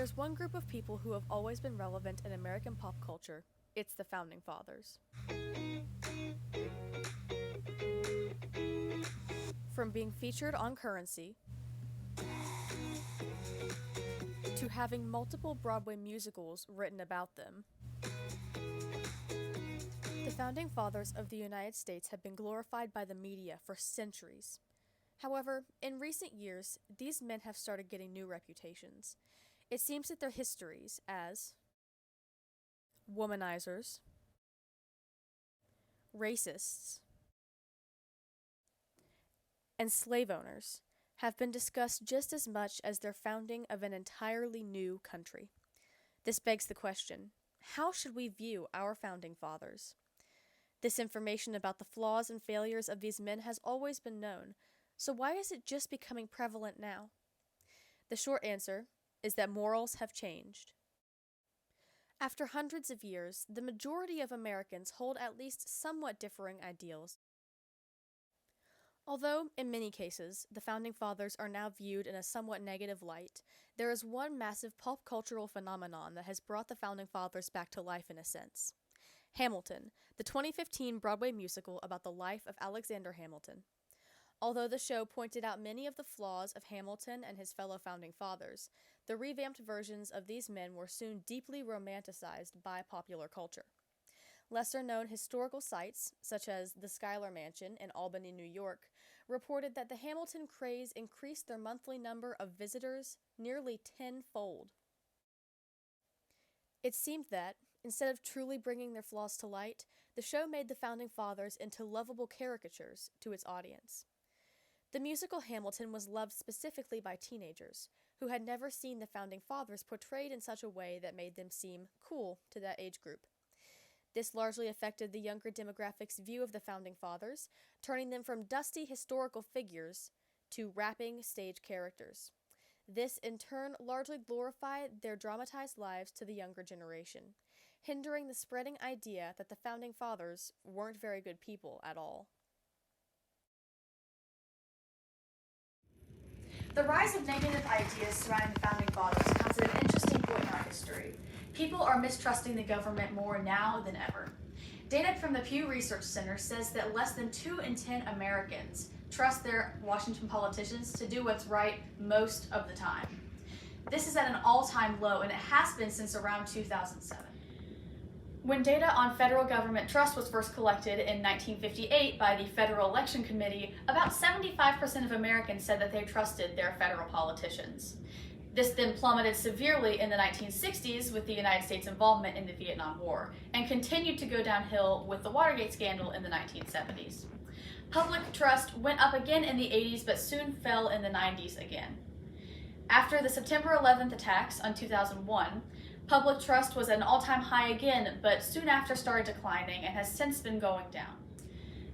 there's one group of people who have always been relevant in American pop culture, it's the Founding Fathers. From being featured on Currency, to having multiple Broadway musicals written about them, the Founding Fathers of the United States have been glorified by the media for centuries. However, in recent years, these men have started getting new reputations. It seems that their histories as womanizers, racists, and slave owners have been discussed just as much as their founding of an entirely new country. This begs the question, how should we view our Founding Fathers? This information about the flaws and failures of these men has always been known, so why is it just becoming prevalent now? The short answer is that morals have changed. After hundreds of years, the majority of Americans hold at least somewhat differing ideals. Although, in many cases, the Founding Fathers are now viewed in a somewhat negative light, there is one massive pop cultural phenomenon that has brought the Founding Fathers back to life in a sense. Hamilton, the 2015 Broadway musical about the life of Alexander Hamilton. Although the show pointed out many of the flaws of Hamilton and his fellow Founding Fathers, the revamped versions of these men were soon deeply romanticized by popular culture. Lesser-known historical sites, such as the Schuyler Mansion in Albany, New York, reported that the Hamilton craze increased their monthly number of visitors nearly tenfold. It seemed that, instead of truly bringing their flaws to light, the show made the Founding Fathers into lovable caricatures to its audience. The musical Hamilton was loved specifically by teenagers, who had never seen the Founding Fathers portrayed in such a way that made them seem cool to that age group. This largely affected the younger demographic's view of the Founding Fathers, turning them from dusty historical figures to rapping stage characters. This, in turn, largely glorified their dramatized lives to the younger generation, hindering the spreading idea that the Founding Fathers weren't very good people at all. The rise of negative ideas surrounding the Founding Fathers comes at an interesting point in our history. People are mistrusting the government more now than ever. Data from the Pew Research Center says that less than 2 in 10 Americans trust their Washington politicians to do what's right most of the time. This is at an all-time low, and it has been since around 2007. When data on federal government trust was first collected in 1958 by the Federal Election Committee, about 75% of Americans said that they trusted their federal politicians. This then plummeted severely in the 1960s with the United States' involvement in the Vietnam War, and continued to go downhill with the Watergate scandal in the 1970s. Public trust went up again in the 80s, but soon fell in the 90s again. After the September 11th attacks on 2001, public trust was at an all-time high again, but soon after started declining and has since been going down.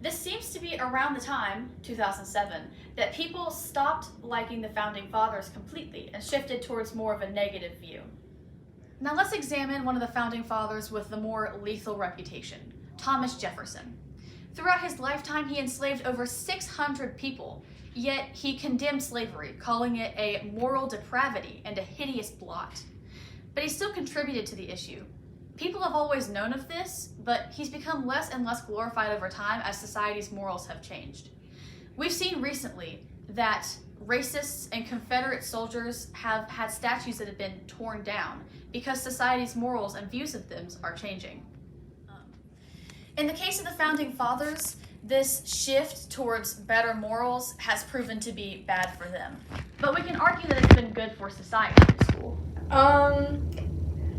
This seems to be around the time, 2007, that people stopped liking the Founding Fathers completely and shifted towards more of a negative view. Now let's examine one of the Founding Fathers with the more lethal reputation, Thomas Jefferson. Throughout his lifetime, he enslaved over 600 people, yet he condemned slavery, calling it a moral depravity and a hideous blot. But he still contributed to the issue. People have always known of this, but he's become less and less glorified over time as society's morals have changed. We've seen recently that racists and Confederate soldiers have had statues that have been torn down because society's morals and views of them are changing. In the case of the Founding Fathers, this shift towards better morals has proven to be bad for them. But we can argue that it's been good for society in school.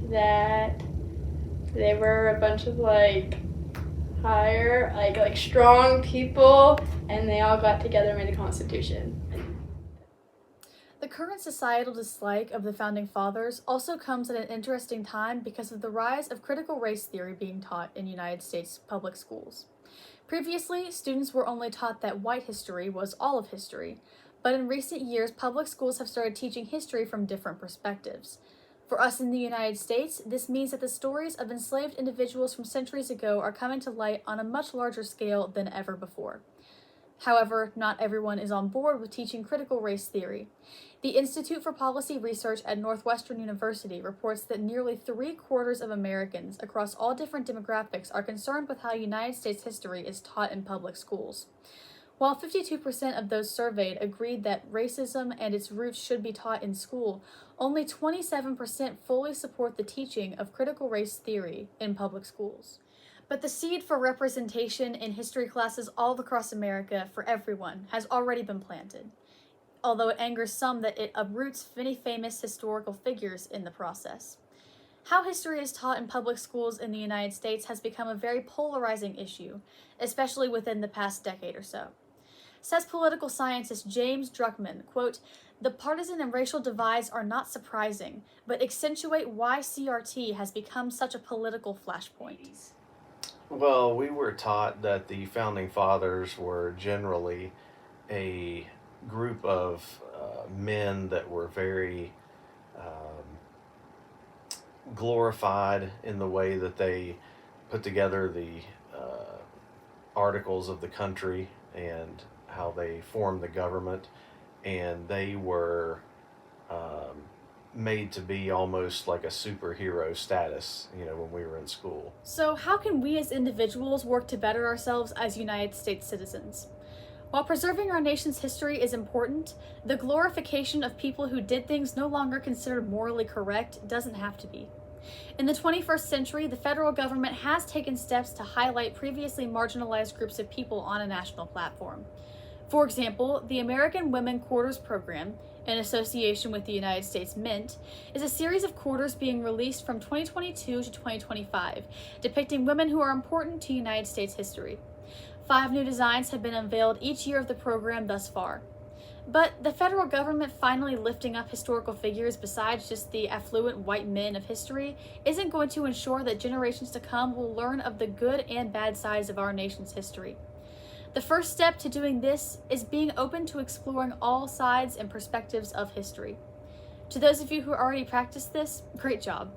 That they were a bunch of higher, strong people, and they all got together and made a constitution. The current societal dislike of the Founding Fathers also comes at an interesting time because of the rise of critical race theory being taught in United States public schools. Previously, students were only taught that white history was all of history, but in recent years, public schools have started teaching history from different perspectives. For us in the United States, this means that the stories of enslaved individuals from centuries ago are coming to light on a much larger scale than ever before. However, not everyone is on board with teaching critical race theory. The Institute for Policy Research at Northwestern University reports that nearly 3/4 of Americans across all different demographics are concerned with how United States history is taught in public schools. While 52% of those surveyed agreed that racism and its roots should be taught in school, only 27% fully support the teaching of critical race theory in public schools. But the seed for representation in history classes all across America for everyone has already been planted, although it angers some that it uproots many famous historical figures in the process. How history is taught in public schools in the United States has become a very polarizing issue, especially within the past decade or so. Says political scientist James Druckmann, quote, "The partisan and racial divides are not surprising, but accentuate why CRT has become such a political flashpoint." Well, we were taught that the founding fathers were generally a group of men that were very glorified in the way that they put together the articles of the country and how they formed the government, and they were made to be almost like a superhero status, when we were in school. So how can we as individuals work to better ourselves as United States citizens? While preserving our nation's history is important, the glorification of people who did things no longer considered morally correct doesn't have to be. In the 21st century, the federal government has taken steps to highlight previously marginalized groups of people on a national platform. For example, the American Women Quarters Program, in association with the United States Mint, is a series of quarters being released from 2022 to 2025, depicting women who are important to United States history. 5 new designs have been unveiled each year of the program thus far. But the federal government finally lifting up historical figures besides just the affluent white men of history isn't going to ensure that generations to come will learn of the good and bad sides of our nation's history. The first step to doing this is being open to exploring all sides and perspectives of history. To those of you who already practice this, great job.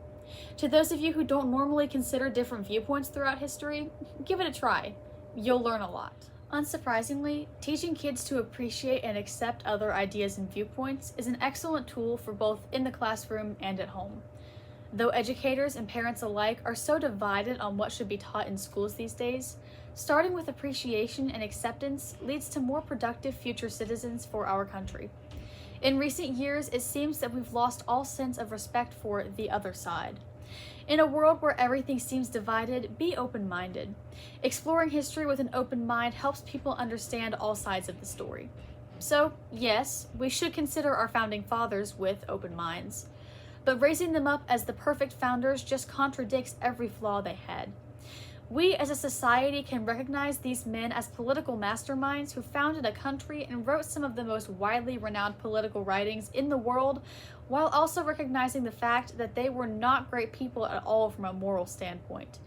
To those of you who don't normally consider different viewpoints throughout history, give it a try. You'll learn a lot. Unsurprisingly, teaching kids to appreciate and accept other ideas and viewpoints is an excellent tool for both in the classroom and at home. Though educators and parents alike are so divided on what should be taught in schools these days, starting with appreciation and acceptance leads to more productive future citizens for our country. In recent years, it seems that we've lost all sense of respect for the other side. In a world where everything seems divided, be open-minded. Exploring history with an open mind helps people understand all sides of the story. So, yes, we should consider our founding fathers with open minds. But raising them up as the perfect founders just contradicts every flaw they had. We as a society can recognize these men as political masterminds who founded a country and wrote some of the most widely renowned political writings in the world, while also recognizing the fact that they were not great people at all from a moral standpoint.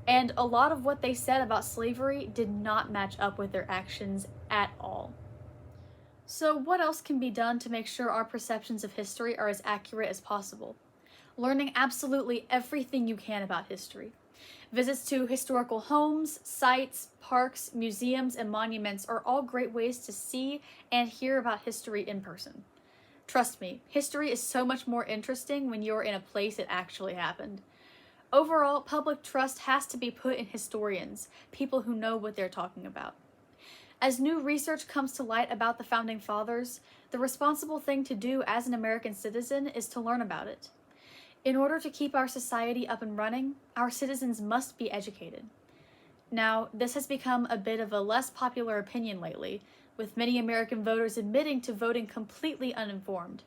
And a lot of what they said about slavery did not match up with their actions at all. So what else can be done to make sure our perceptions of history are as accurate as possible? Learning absolutely everything you can about history. Visits to historical homes, sites, parks, museums, and monuments are all great ways to see and hear about history in person. Trust me, history is so much more interesting when you're in a place it actually happened. Overall, public trust has to be put in historians, people who know what they're talking about. As new research comes to light about the Founding Fathers, the responsible thing to do as an American citizen is to learn about it. In order to keep our society up and running, our citizens must be educated. Now, this has become a bit of a less popular opinion lately, with many American voters admitting to voting completely uninformed.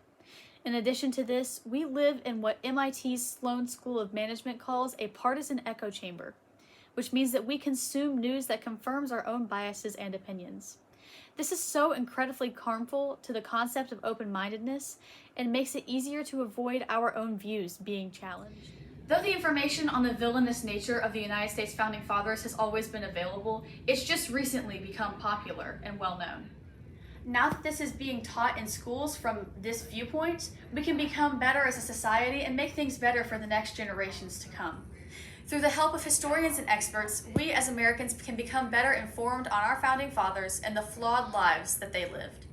In addition to this, we live in what MIT's Sloan School of Management calls a partisan echo chamber, which means that we consume news that confirms our own biases and opinions. This is so incredibly harmful to the concept of open-mindedness and makes it easier to avoid our own views being challenged. Though the information on the villainous nature of the United States Founding Fathers has always been available, it's just recently become popular and well-known. Now that this is being taught in schools from this viewpoint, we can become better as a society and make things better for the next generations to come. Through the help of historians and experts, we as Americans can become better informed on our founding fathers and the flawed lives that they lived.